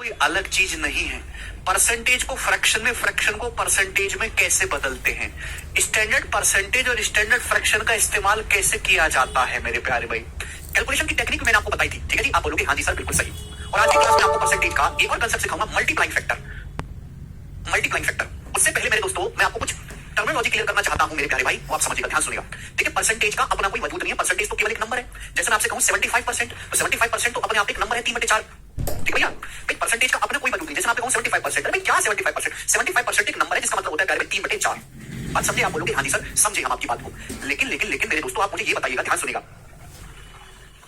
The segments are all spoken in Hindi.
कोई अलग चीज नहीं है। परसेंटेज को फ्रैक्शन में, फ्रैक्शन को परसेंटेज में कैसे बदलते हैं, स्टैंडर्ड परसेंटेज और स्टैंडर्ड फ्रैक्शन का इस्तेमाल कैसे किया जाता है मेरे प्यारे भाई। कैलकुलेशन की टेक्निक मैंने आपको बताई थी, ठीक है जी। आप बोलोगे हाँ जी सर बिल्कुल सही। और आज की क्लास में आपको परसेंटेज का एक और कंसेप्ट सिखाऊंगा, मल्टीप्लाइंग फैक्टर। मल्टीप्लाइंग फैक्टर, उससे पहले मेरे दोस्तों मैं आपको कुछ टर्मिनोलॉजी क्लियर करना चाहता हूं मेरे प्यारे भाई, वो आप समझिएगा, ध्यान सुनिएगा। देखिए परसेंटेज का अपना कोई वजूद नहीं है, परसेंटेज तो केवल एक नंबर है। जैसे मैं आपसे कहूं 75%, तो 75% तो अपने आप एक नंबर है 3/4। ठीक भैया, परसेंटेज का अपना कोई वजूद नहीं। जैसे मैं आपको कहूं 75%, अरे क्या 75%? 75% एक नंबर है जिसका मतलब होता है 3/4। बात समझे? आप बोलोगे हाँ जी सर समझे हम आपकी बात को। लेकिन लेकिन लेकिन मेरे दोस्तों आप मुझे ये बताइएगा, ध्यान सुनिएगा,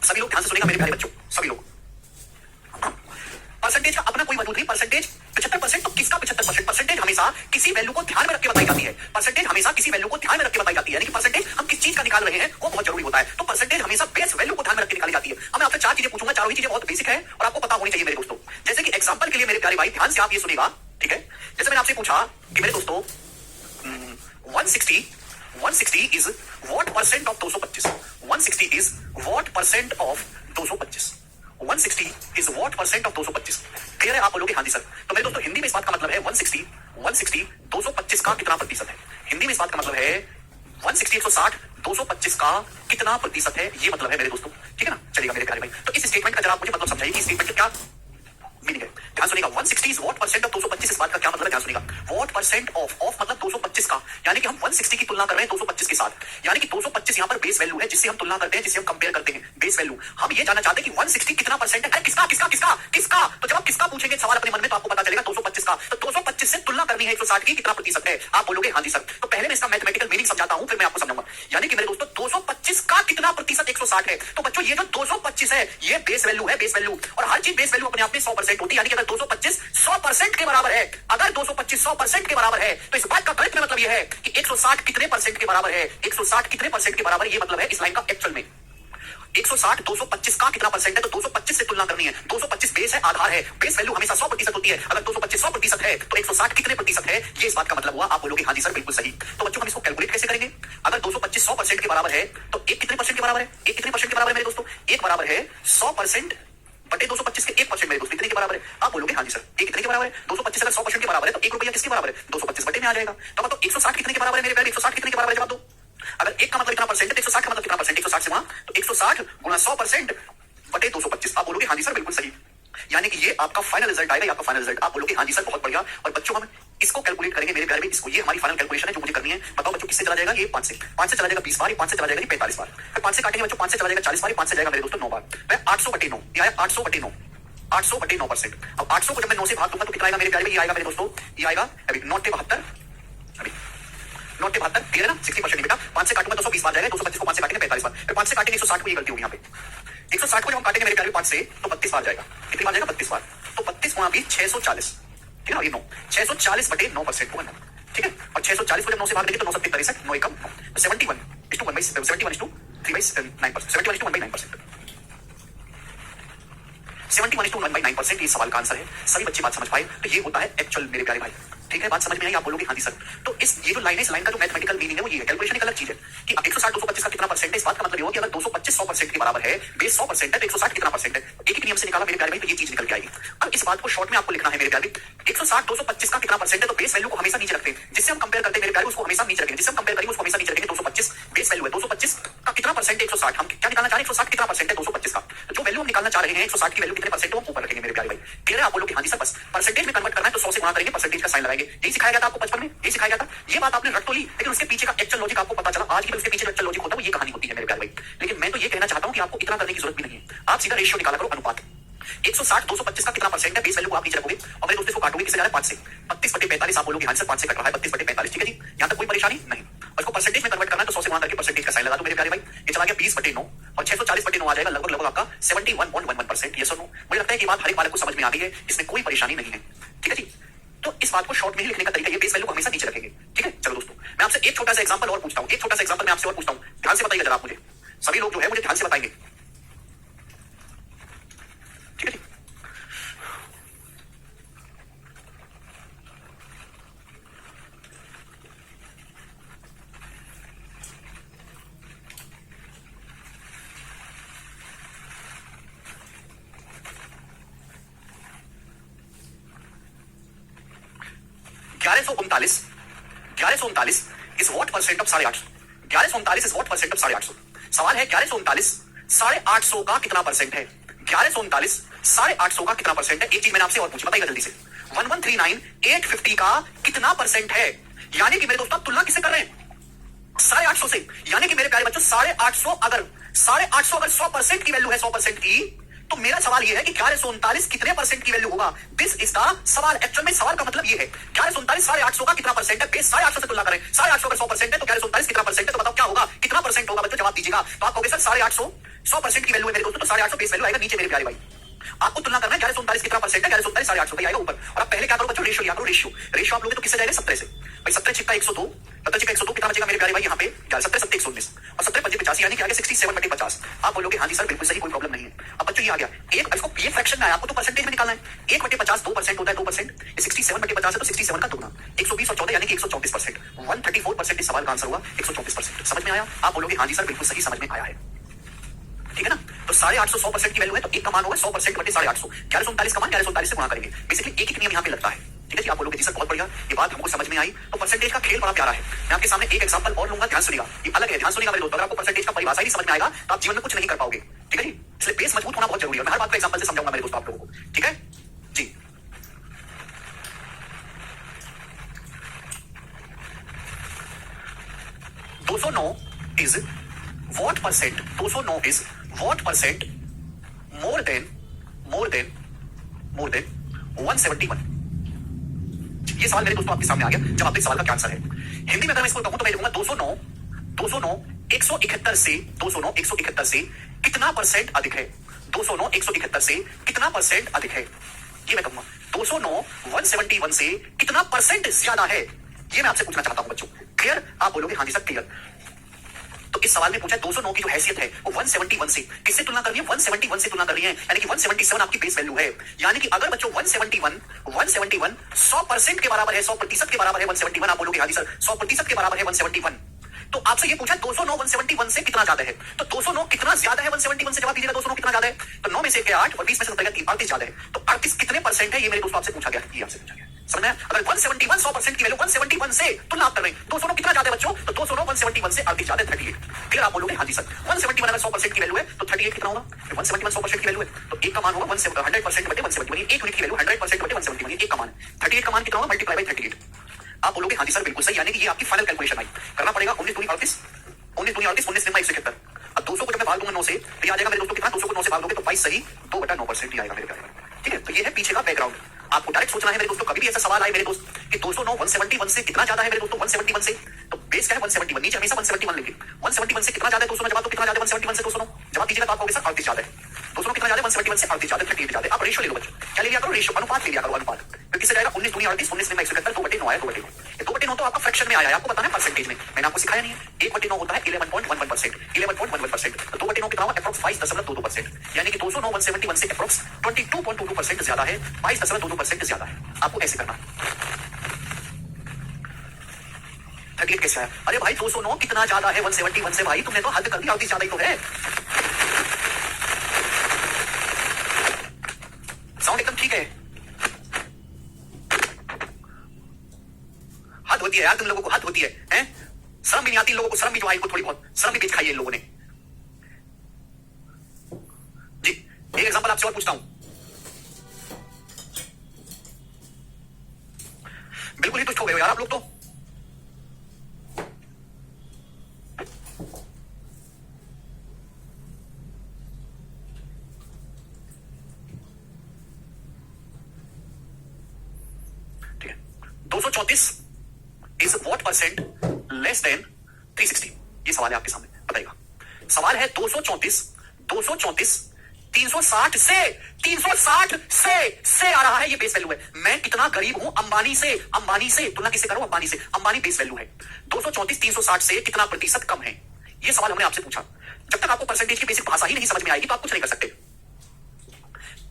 सभी लोग ध्यान से सुनिएगा मेरे प्यारे बच्चों, सभी लोग। परसेंटेज का अपना कोई वजूद नहीं। परसेंटेज 75%, तो किसका 75%? परसेंटेज हमेशा किसी वैल्यू को ध्यान में रख के बताई जाती है। परसेंटेज हमेशा किसी वैल्यू को ध्यान में रख के बताई जाती है, यानी कि परसेंटेज हम किस चीज का निकाल रहे हैं वो बहुत जरूरी होता है। तो परसेंटेज हमेशा बेस वैल्यू को ध्यान में रख के निकाली जाती है। अब मैं आपसे चार चीजें पूछूंगा, चारों ही चीजें बहुत बेसिक है और आपको पता होनी चाहिए मेरे दोस्तों। जैसे कि एग्जांपल के लिए मेरे प्यारे भाई ध्यान से आप ये सुनिएगा, ठीक है। जैसे मैंने आपसे पूछा कि मेरे दोस्तों 160 is what percent of 225? 160 is what percent of 225? 160 is what percent of 225? Clear है? आप बोलोगे हाँ जी सर। तो मेरे दोस्तों हिंदी में इस बात का मतलब है 160 225 का कितना प्रतिशत है? हिंदी में इस बात का मतलब है 160 160 225 का कितना प्रतिशत है, ये मतलब है मेरे दोस्तों, ठीक है ना। चलेगा मेरे प्यारे भाई, तो इस स्टेटमेंट का जरा आप मुझे मतलब समझाइए कि स्टेटमेंट क्या मीनिंग है। ध्यान सुनिएगा, 160 इज व्हाट परसेंट ऑफ 225, इस बात का क्या मतलब है? ध्यान सुनिएगा, व्हाट परसेंट ऑफ मतलब 225 का, यानी कि हम 160 की तुलना कर रहे हैं 225 के साथ, यानी कि 225 यहाँ पर बेस वैल्यू है जिससे हम तुलना करते हैं, जिससे हम कंपेयर करते हैं, बेस वैल्यू। हम ये जानना चाहते हैं कि 160 कितना परसेंट है, किसका किसका किसका किसका। तो जब आप किसका पूछेंगे सवाल अपने मन में, तो आपको पता चलेगा 225 का। तो 225 से तुलना करनी है 160 की, कितना प्रतिशत है? आप बोलोगे हाँ जी सर। तो पहले मैं इसका मैथमेटिकल मीनिंग समझाता हूं, फिर मैं आपको समझाऊंगा। यानी कि मेरे दोस्तों 225 का कितना प्रतिशत 160 है। तो बच्चों ये जो 225 है ये बेस वैल्यू है, बेस वैल्यू। और हर चीज बेस वैल्यू अपने आप में 100% होती है, यानी कि अगर 225 100% के बराबर है, अगर 225 100% के बराबर है, तो इस बात का गणित में मतलब यह है कि 160 कितने परसेंट के बराबर है? 160 कितने परसेंट के बराबर, ये मतलब है इस लाइन का एक्चुअल में 160 225 का कितना परसेंट है, तो 225 से तुलना करनी है। 225 बेस है, आधार है, बेस वैल्यू हमेशा 100% होती है। अगर 225 100% है तो 160 कितने प्रतिशत है, ये इस बात का मतलब हुआ। आप बोलोगे हाँ जी सर बिल्कुल सही। तो बच्चों हम इसको कैलकुलेट कैसे करेंगे? अगर 225 100% के बराबर है तो एक कितने परसेंट के बराबर है? एक कितने परसेंट के बराबर है मेरे दोस्तों? एक बराबर है 100% बटे 225 के 1% मेरे दोस्तों, कितने के बराबर है? आप बोलोगे हाँ जी सर, ये कितने के बराबर है? 225 अगर 100% के बराबर है तो 1 रुपया किसके बराबर है? 225 बटे में आ जाएगा। तो 160 कितने के बराबर है मेरे प्यारे? 160 कितने के बराबर है? जवाब दो। अगर एक का मतलब कितना परसेंट है, 160 का मतलब कितना परसेंट? 160 से वहां, तो 160 गुणा 100% बटे 225। आप बोलोगे हाँ जी सर बिल्कुल सही, यानी कि ये आपका फाइनल रिजल्ट आएगा, आपका फाइनल रिजल्ट। आप बोलोगे हाँ जी सर बहुत बढ़िया। और बच्चों हम इसको कैलकुलेट करेंगे मेरे प्यारे में, इसको, ये हमारी फाइनल कैलकुलेशन है जो मुझे करनी है। बताओ बच्चों किससे चला जाएगा? ये 5 से चला जाएगा 20 बार, 5 से चला जाएगा 45 बार, फिर 5 से काटेंगे बच्चों, 5 से चला जाएगा 40 बार, 5 से जाएगा मेरे दोस्तों 9 बार, फिर 800 बटे 9, ये आया 800 बटे 9, 800 बटे 9%। अब 800 को जब मैं 9 से भाग दूंगा तो कितना आएगा मेरे प्यारे में? ये आएगा मेरे दोस्तों, ये आएगा अभी 9 के 72, अभी 9 के 72, क्लियर है ना? 60% बेटा। 5 से काटूंगा तो 120 बार जाएगा, 225 को 5 से काटेंगे 45 बार, फिर 5 से काटेंगे 160 को, ये गलती होगी यहाँ पे। 160 को जब हम काटेंगे मेरे प्यारे 5 से तो 32 बार जाएगा, कितनी बार जाएगा? 32 बार। तो 32 गुणा 20 640, ठीक है, ये 9 640 बटे 9% होगा 9, ठीक है। और 640 को जब 9 से भाग देंगे तो 9 7 63, 9 एकम 71 is to 1 by 71 is to 3/9%, 71 is to 1/9%, 71 is to 1/9%, ये सवाल का आंसर है। सभी बच्चे बात समझ पाए? तो ये होता है एक्चुअल मेरे प्यारे भाई, ठीक है। बात समझ में आई? आप बोलोगे हाँ जी सर। तो इस ये जो लाइन है, इस लाइन का जो मैथमेटिकल मीनिंग है वो ये है। कैलकुलेशन एक अलग चीज है कि अब 160 225 का कितना परसेंट है, इस बात का मतलब ये हो कि अगर 225 100% के बराबर है, बेस 100% है, तो 160 कितना परसेंट है? एक ही नियम से निकाला मेरे प्यारे भाई, तो ये चीज निकल के आएगी। अब इस बात को शॉर्ट में आपको लिखना है मेरे प्यारे। 160 225 का कितना परसेंट है, तो बेस वैल्यू को हमेशा नीचे रखते हैं, जिससे हम कंपेयर करते हैं मेरे प्यारे उसको हमेशा नीचे रखेंगे, जिससे हम कंपेयर करेंगे उसको हमेशा नीचे रखेंगे। 225 बेस वैल्यू है, 225 का कितना परसेंट है? 160। हम क्या निकालना चाह रहे हैं? 160 कितना परसेंट है 225 का? तो जो वैल्यू हम निकालना चाह रहे हैं 160 की वैल्यू कितने परसेंट है वो ऊपर रखेंगे मेरे प्यारे भाई। क्लियर है? आप बोलोगे हाँ जी सर। बस परसेंटेज में कन्वर्ट करना है तो 100 से गुणा करेंगे, परसेंटेज का साइन लगाएंगे। यही सिखाया गया था आपको बचपन में, यही सिखाया गया था। ये बात आपने रट तो ली, लेकिन उसके पीछे का एक्चुअल लॉजिक आपको पता चला। आज भी उसके पीछे जो एक्चुअल लॉजिक होता है वो ये कहानी होती है मेरे प्यारे भाई। लेकिन मैं तो ये कहना चाहता हूं कि आपको इतना करने की जरूरत भी नहीं है। आप सीधा रेशियो निकाला करो, अनुपात। 160 225 का कितना परसेंट है, बेस वैल्यू को आप नीचे रखोगे और मेरे दोस्तों को काटोगे, किससे जा रहा है? 5 से। 32 बटे 45, आप बोलोगे हाँ सर 5 से कट रहा है, 32 बटे 45, ठीक है जी। यहां तक कोई परेशानी नहीं। और इसको परसेंटेज में कन्वर्ट करना है तो 100 से गुणा करके परसेंटेज का साइन लगा दो मेरे प्यारे भाई। ये चला गया 20 बटे 9 और 640 बटे 9 आ जाएगा लगभग आपका 71.11%। यस और नो? मुझे लगता है कि बात हर एक बालक को समझ में आ गई है, इसमें कोई परेशानी नहीं है, ठीक है जी। तो इस बात को शॉर्ट में ही लिखने का तरीका, ये बेस वैल्यू को हमेशा नीचे रखेंगे, ठीक है। चलो दोस्तों मैं आपसे एक छोटा सा एग्जांपल और पूछता हूं, एक छोटा सा एग्जांपल मैं आपसे और पूछता हूं, ध्यान से बताइएगा जरा आप मुझे, सभी लोग जो है मुझे ध्यान से बताएंगे, ठीक है जी। 1139 1139 is what percent of 850 1139 is what percent of 850। सवाल है 1139 850 का कितना परसेंट है? 1139 850 का कितना परसेंट है? एक चीज मैंने आपसे और पूछी, बताइएगा जल्दी से। 1139 850 का कितना परसेंट है? यानी कि मेरे दोस्तों तुलना किससे कर रहे हैं? 850 से। यानी कि मेरे प्यारे बच्चों 850 अगर 100% की वैल्यू है 100% की, तो मेरा सवाल यह है कि 1139 कितने परसेंट की वैल्यू होगा? दिस इज द सवाल। एक्चुअल में सवाल का मतलब यह है 1139 850 का कितना परसेंट है? बेस 850 से तुलना करें। 850 अगर 100% है तो 1139 कितना परसेंट है? तो बताओ क्या होगा, कितना परसेंट होगा? बच्चों जवाब दीजिएगा। तो आप कहोगे सर 850 100% की वैल्यू है मेरे दोस्तों, तो 850 बेस वैल्यू आएगा नीचे मेरे प्यारे भाई। आपको तुलना करना है 1139 कितना परसेंट है? 1139 850 पे आएगा ऊपर। और आप पहले क्या करो बच्चों, रेशियो लिया करो। रेशियो आप लोगे तो किससे जाएगा? 17 से। भाई 17 छिक्का 102, 17 छिक्का 102 कितना बचेगा मेरे प्यारे भाई? यहाँ पे 17 7 119 और 17 5 50, यानी कि आगे 67/50। आप बोलोगे हाँ जी सर बिल्कुल सही, कोई प्रॉब्लम नहीं है। अब बच्चों ये आ गया एक, इसको ये फ्रैक्शन में आया, आपको तो परसेंटेज में निकालना है। 1/50 2% होता है, 2%। 67/50 है तो 67 का दुगना 120 और 14 यानी कि 134%। 134% इस सवाल का आंसर हुआ 134%। समझ में आया? आप बोलोगे हाँ जी सर बिल्कुल सही समझ में आया है, ठीक है ना? तो 850 100% की वैल्यू है तो एक का मान होगा 100% बटे 850। 1139 का मान 1139 से गुणा करेंगे। बेसिकली एक एक नियम यहाँ पे लगता है, ठीक है जी? आप बोलोगे जी सर बहुत बढ़िया, ये बात हमको समझ में आई। तो परसेंटेज का खेल बड़ा प्यारा है। मैं आपके सामने एक एग्जांपल और लूंगा, ध्यान सुनिएगा। ये अलग है, ध्यान सुनिएगा मेरे दोस्तों। अगर आपको परसेंटेज का परिभाषा ही नहीं समझ में आएगा तो आप जीवन में कुछ नहीं कर पाओगे, ठीक है जी? इसलिए बेस मजबूत होना बहुत जरूरी है। मैं हर बात को एग्जांपल से समझाऊंगा मेरे दोस्तों आप लोगों को, ठीक है जी? Is what percent 209 is what percent more than 171। ये सवाल मेरे दोस्तों आपके सामने आ गया। जब आपके सवाल का क्या आंसर है? हिंदी में अगर मैं इसको कहूं तो मैं लिखूंगा 209 171 से 209 171 से कितना परसेंट अधिक है? 209 171 से कितना परसेंट अधिक है? ये मैं कहूंगा 209 171 से कितना परसेंट ज्यादा है? ये मैं आपसे पूछना चाहता हूं बच्चों। क्लियर? आप बोलोगे हाँ जी सर क्लियर। तो इस सवाल में पूछा 209 की जो हैसियत है वो 171 से किससे तुलना करनी है? 171 से तुलना करनी है, यानी कि 177 आपकी बेस वैल्यू है। यानी कि अगर बच्चों 171 100% के बराबर है, 100% के बराबर है 171। आप बोलोगे हाँ जी सर 100% के बराबर है 171। तो आपसे ये पूछा 209 171 से कितना ज्यादा है? तो 209 कितना ज्यादा है 171 से? जवाब दीजिएगा 209 कितना ज्यादा है? तो 9 में से 8 और 20 में से 38 ज्यादा है। तो 38 कितने परसेंट है? ये मेरे दोस्तों आपसे पूछा गया, ये आपसे पूछा गया। समझ में? अगर 171 100% की वैल्यू 171 से तुलना आप कर रहे हैं, 209 कितना ज्यादा है बच्चों? तो 209 171 से 38 ज्यादा है, 38। क्लियर? आप बोलोगे हाँ जी सर 171 अगर 100% की वैल्यू है तो 38 कितना होगा? 171 100% की वैल्यू है तो एक का मान होगा 100% बटे 171। एक यूनिट की वैल्यू 100% बटे 171, एक का मान 38 का मान कितना होगा? Multiply by 38। आप बोलोगे हाँ जी सर बिल्कुल सही, यानी कि ये आपकी फाइनल कैलकुलेशन आई। करना पड़ेगा 19 दूनी 38 19 दूनी 38 19 में 171। अब 200 को जब मैं भाग दूंगा 9 से तो ये आ जाएगा मेरे दोस्तों कितना? 200 को 9 से भाग दोगे तो 22 सही 2/9% ही आएगा मेरे प्यारे। ठीक है? तो ये है पीछे का बैकग्राउंड। आपको डायरेक्ट सोचना है मेरे दोस्तों। कभी भी ऐसा सवाल आए मेरे दोस्त कि 209 171 से कितना ज्यादा है मेरे दोस्तों? 171 से तो बेस क्या है? 171। नीचे हमेशा 171 लिखिए। 171 से कितना ज्यादा है 209? जवाब तो कितना ज्यादा है 171 से 209? जवाब दीजिएगा तो आप कहोगे सर 38 ज्यादा है। 209 कितना ज्यादा है? 171 से 38 ज्यादा है, 38 ज्यादा है। आप रेशियो ले लो बच्चों। क्या ले लिया करो? रेशियो, अनुपात ले लिया करो, अनुपात। तो किससे जाएगा? 19 दूनी 38 19 में 171 2/9 आया, 2/9। ये 2/9 तो आपका फ्रैक्शन में आया है, आपको बताना है परसेंटेज में। मैंने आपको सिखाया नहीं है। 1/9 होता है 11.11%, 11.11%। तो 2/9 कितना होगा? अप्रॉक्स 22.22%। यानी कि 209 171 से अप्रॉक्स 22.22% ज्यादा है, 22.22% ज्यादा है। आपको ऐसे करना है। 38 कैसे आया? अरे भाई 209 कितना ज्यादा है 171 से? भाई तुमने तो हद कर दी, 38 ज्यादा ही तो है। साउंड एकदम ठीक है। हद होती है यार तुम लोगों को, हद होती है, हैं? शर्म भी नहीं आती इन लोगों को। शर्म भी जो आई को थोड़ी बहुत शर्म भी दिखाई है इन लोगों ने जी। एक एग्जांपल आपसे और पूछता हूं, बिल्कुल ही तुष्ट हो गए हो यार आप लोग तो। ठीक है, 234 is what percent less than 360? ये सवाल है आपके सामने, बताइएगा। सवाल है 234 360 से आ रहा है, ये बेस वैल्यू है। मैं कितना गरीब हूं? अंबानी से तुलना किससे करूं? अंबानी से। अंबानी बेस वैल्यू है। 234 360 से कितना प्रतिशत कम है? ये सवाल हमने आपसे पूछा। जब तक आपको परसेंटेज की बेसिक भाषा ही नहीं समझ में आएगी तो आप कुछ नहीं कर सकते।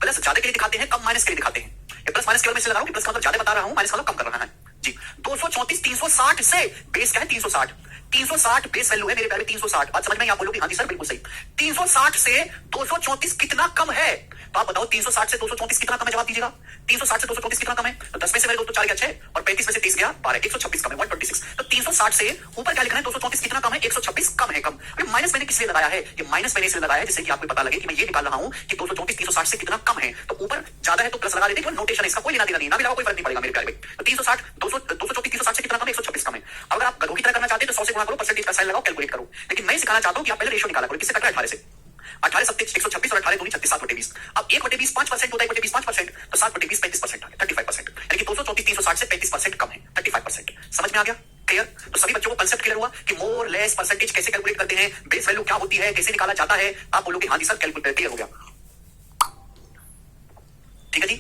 प्लस ज्यादा के लिए दिखाते हैं, कम माइनस के लिए दिखाते हैं। प्लस माइनस केवल मैं से लगा रहा हूं कि प्लस का मतलब ज्यादा बता रहा हूं, माइनस का मतलब कम कर रहा है जी। 234 360 से बेस क्या है? 360 360 बेस वैल्यू है मेरे प्यारे, 360। बात समझ में? आप बोलोगे हाँ जी सर बिल्कुल सही। 360 से 234 कितना कम है? तो आप बताओ 360 से 234 कितना कम है? जवाब दीजिएगा। 360 से 234 कितना कम है? तो 10 में से मेरे दोस्तों 4 गया 6 और 35 में से 30 गया 12, 126 कम है, 126। तो 360 से ऊपर क्या लिखना है? 234 कितना कम है? 126 कम है। कम। अभी माइनस मैंने किस लिए लगाया है? ये माइनस मैंने इसलिए लगाया है जिससे कि आपको पता लगे कि मैं ये निकाल रहा हूं कि 234 360 से कितना कम है। तो ऊपर ज्यादा है तो प्लस लगा देते, नोटेशन है इसका, कोई लेना देना नहीं, ना भी लगाओ कोई फर्क नहीं पड़ेगा मेरे प्यारे भाई। तो 360 234 360 से कितना कम है? 126 कम है। अगर आप गधों की तरह करना चाहते हैं तो 100 से गुणा करो, परसेंटेज का साइन लगाओ, कैलकुलेट करो। लेकिन मैं सिखाना चाहता हूं कि आप पहले रेशियो निकाला करो। किससे कट रहा है? 18 से। 18 सत्ते 126 और 18 दूनी 36, 7/20। अब 1/20 5% होता है, 1/20 5%, तो 7/20 35% आ गया, 35%। यानी कि 234 360 से 35% कम है, 35%। समझ में आ गया? क्लियर? तो सभी बच्चों को कंसेप्ट क्लियर हुआ कि मोर लेस परसेंटेज कैसे कैलकुलेट करते हैं, बेस वैल्यू क्या होती है, कैसे निकाला जाता है। आप बोलोगे हाँ जी सर कैलकुलेट क्लियर हो गया। ठीक है जी।